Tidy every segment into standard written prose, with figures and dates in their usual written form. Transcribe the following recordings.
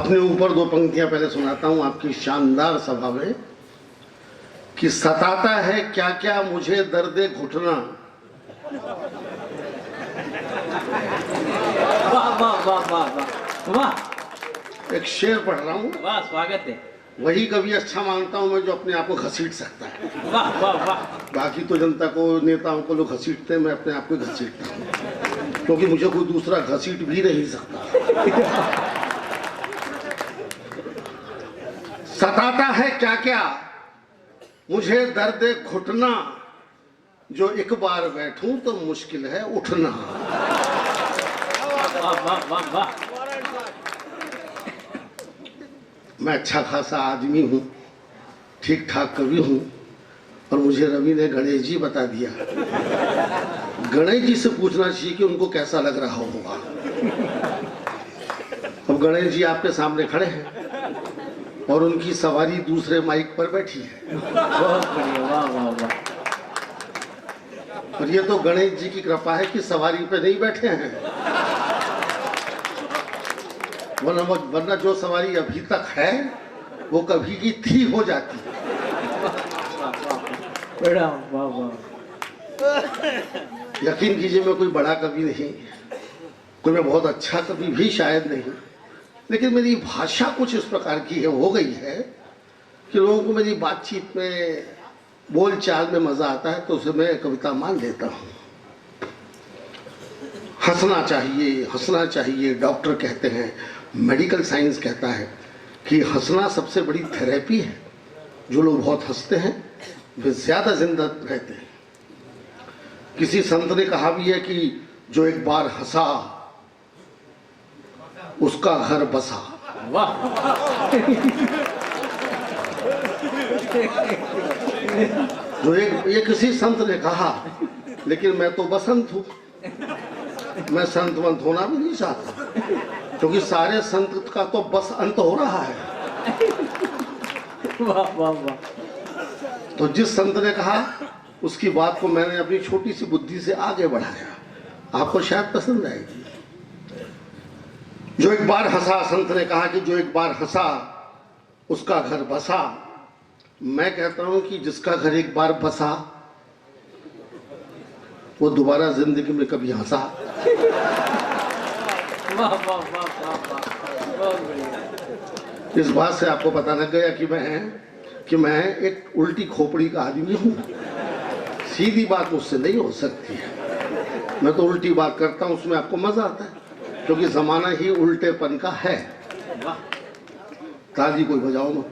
अपने ऊपर दो पंक्तियां पहले सुनाता हूं आपकी शानदार सभा में कि सताता है क्या क्या मुझे दर्दे घुटना। वाह वाह वाह वाह वाह वाह, एक शेर पढ़ रहा हूं। वाह, स्वागत है। वही कवि अच्छा मानता हूं मैं जो अपने आप को घसीट सकता है। वाह वाह वाह। बाकी तो जनता को, नेताओं को लोग घसीटते हैं, मैं अपने आप को घसीटता हूं क्योंकि मुझे कोई दूसरा घसीट भी नहीं सकता। सताता है क्या क्या मुझे दर्द घुटना, जो एक बार बैठूं तो मुश्किल है उठना। वाह वाह वाह वाह। मैं अच्छा खासा आदमी हूं, ठीक ठाक कवि हूं, और मुझे रवि ने गणेश जी बता दिया। गणेश जी से पूछना चाहिए कि उनको कैसा लग रहा होगा। अब गणेश जी आपके सामने खड़े हैं और उनकी सवारी दूसरे माइक पर बैठी है। बहुत बढ़िया, वाह वाह वाह। और ये तो गणेश जी की कृपा है कि सवारी पे नहीं बैठे हैं, वरना जो सवारी अभी तक है वो कभी की थी हो जाती। बड़ा वाह वाह। यकीन कीजिए मैं कोई बड़ा कवि नहीं, कोई मैं बहुत अच्छा कवि भी शायद नहीं, लेकिन मेरी भाषा कुछ इस प्रकार की है, हो गई है कि लोगों को मेरी बातचीत में, बोल चाल में मजा आता है तो उसे मैं कविता मान लेता हूँ। हंसना चाहिए, हंसना चाहिए। डॉक्टर कहते हैं, मेडिकल साइंस कहता है कि हंसना सबसे बड़ी थेरेपी है। जो लोग बहुत हंसते हैं वे ज्यादा जिंदा रहते हैं। किसी संत ने कहा भी है कि जो एक बार हंसा उसका घर बसा। वाह। जो ये किसी संत ने कहा, लेकिन मैं तो बसंत हूं, मैं संत वंत होना भी नहीं चाहता क्योंकि सारे संत का तो बस अंत हो रहा है। वाह वाह वाह। तो जिस संत ने कहा उसकी बात को मैंने अपनी छोटी सी बुद्धि से आगे बढ़ाया, आपको शायद पसंद आएगी। जो एक बार हंसा, संत ने कहा कि जो एक बार हंसा उसका घर बसा। मैं कहता हूं कि जिसका घर एक बार बसा वो दोबारा जिंदगी में कभी हंसा। वाह वाह वाह वाह वाह, बहुत बढ़िया। इस बात से आपको पता लग गया कि मैं एक उल्टी खोपड़ी का आदमी हूं। सीधी बात मुझसे नहीं हो सकती है। मैं तो उल्टी बात करता हूं, उसमें आपको मजा आता है क्योंकि जमाना ही उल्टेपन का है। वाह। ताली कोई बजाओ ना।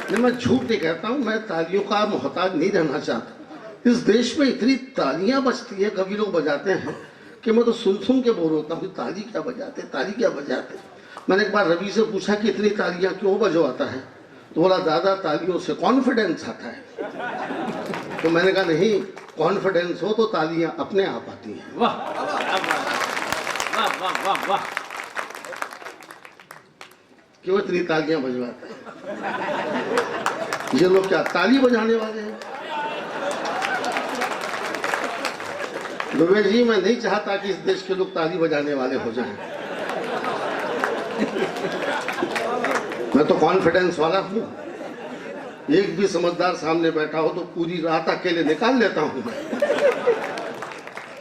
नहीं, मैं झूठ नहीं कहता हूं, मैं तालियों का मोहताज नहीं रहना चाहता। इस देश में इतनी तालियां बजती है, कभी लोग बजाते हैं कि मैं तो सुन के बोर होता हूँ, ताली क्या बजाते, ताली क्या बजाते। मैंने एक बार रवि से पूछा कि इतनी तालियां क्यों बजवाता है, तो बोला दादा तालियों से कॉन्फिडेंस आता है। तो मैंने कहा नहीं, कॉन्फिडेंस हो तो तालियां अपने आप आती हैं। वाह वाह वाह वाह वाह। क्यों इतनी तालियां बजवाते हैं? ये लोग क्या ताली बजाने वाले हैं? दुबे जी, मैं नहीं चाहता कि इस देश के लोग ताली बजाने वाले हो जाएं। मैं तो कॉन्फिडेंस वाला हूं। एक भी समझदार सामने बैठा हो तो पूरी रात अकेले निकाल लेता हूं मैं।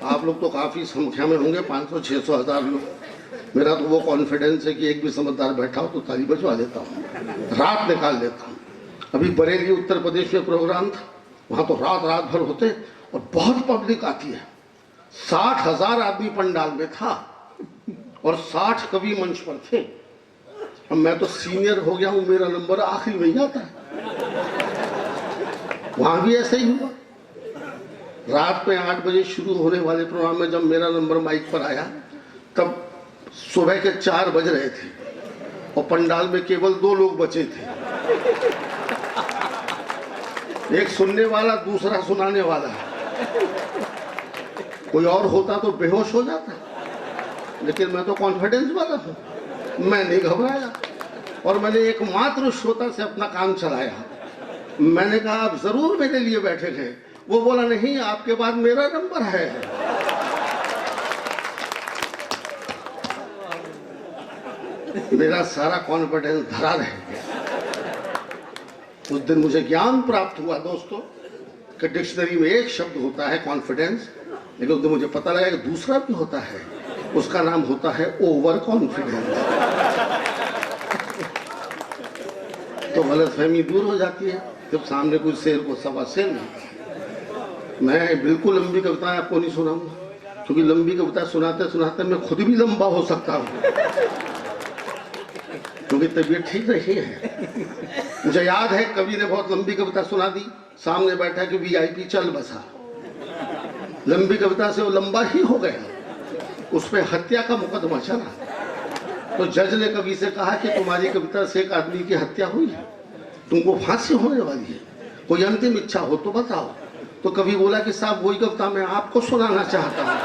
आप लोग तो काफी संख्या में होंगे, 500, 600, 1000 लोग। मेरा तो वो कॉन्फिडेंस है कि एक भी समझदार बैठा हो तो ताली बजवा लेता हूँ, रात निकाल लेता हूँ। अभी बरेली उत्तर प्रदेश में प्रोग्राम था, वहाँ तो रात भर होते और बहुत पब्लिक आती है। 60,000 आदमी पंडाल में था और 60 कवि मंच पर थे। अब मैं तो सीनियर हो गया हूँ, मेरा नंबर आखिरी में ही आता है। वहाँ भी ऐसा ही हुआ। रात में 8 बजे शुरू होने वाले प्रोग्राम में जब मेरा नंबर माइक पर आया तब सुबह के 4 बज रहे थे और पंडाल में केवल 2 लोग बचे थे, एक सुनने वाला, दूसरा सुनाने वाला। कोई और होता तो बेहोश हो जाता, लेकिन मैं तो कॉन्फिडेंस वाला हूँ, मैं नहीं घबराया और मैंने एकमात्र श्रोता से अपना काम चलाया। मैंने कहा आप जरूर मेरे लिए बैठे थे। वो बोला नहीं, आपके बाद मेरा नंबर है। मेरा सारा कॉन्फिडेंस धरा रह गया। उस दिन मुझे ज्ञान प्राप्त हुआ दोस्तों कि डिक्शनरी में एक शब्द होता है कॉन्फिडेंस, लेकिन उस दिन मुझे पता लगा कि दूसरा भी होता है, उसका नाम होता है ओवर कॉन्फिडेंस। तो गलतफहमी दूर हो जाती है जब सामने कोई शेर को सवा शेर मिलता है। मैं बिल्कुल लंबी कविताएं आपको नहीं सुनाऊंगा, क्योंकि लंबी कविता सुनाते सुनाते मैं खुद भी लंबा हो सकता हूँ, क्योंकि तबीयत ठीक नहीं है। मुझे याद है कवि ने बहुत लंबी कविता सुना दी, सामने बैठा कि वीआईपी चल बसा। लंबी कविता से वो लंबा ही हो गया, उस पर हत्या का मुकदमा चला। तो जज ने कवि से कहा कि तुम्हारी कविता से एक आदमी की हत्या हुई है, तुमको फांसी होने वाली है, कोई अंतिम इच्छा हो तो बताओ। तो कवि बोला कि साहब वही कविता मैं आपको सुनाना चाहता हूँ।